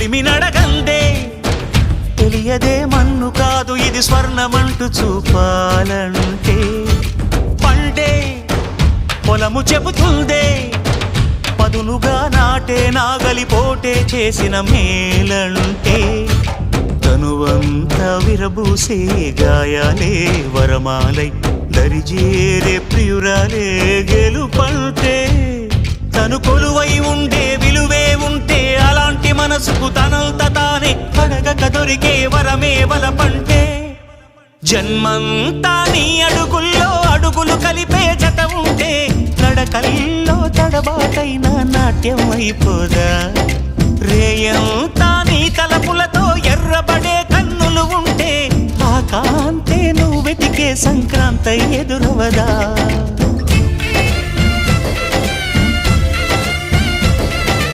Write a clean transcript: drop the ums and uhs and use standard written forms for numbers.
చెలిమి నడగందే తెలియదే మన్ను కాదు ఇది స్వర్ణమంటూ చూపాలంటే పండే పొలము చెబుతుందే పదునుగా నాటే నాగలిపోటే చేసిన మేలంటే తనువంతా విరబూసే గాయాలే వరమాలై దరిజేరే ప్రియురాలే గెలుపంటే తను కొలువై ఉండే విలువే ఉంటే అలాంటి మనసుకు తనంత తానే అడగక దొరికే వరమే వలపంటే జన్మంతా నీ అడుగుల్లో అడుగులు కలిపే జత ఉంటే నడకల్లో తడబాటైన నాట్యం అయిపోదా రేయంతా నీ తలపులతో ఎర్రబడే కన్నులు ఉంటే ఆ కాంతే నువ్వు వెతికే సంక్రాంతి ఎదురవదా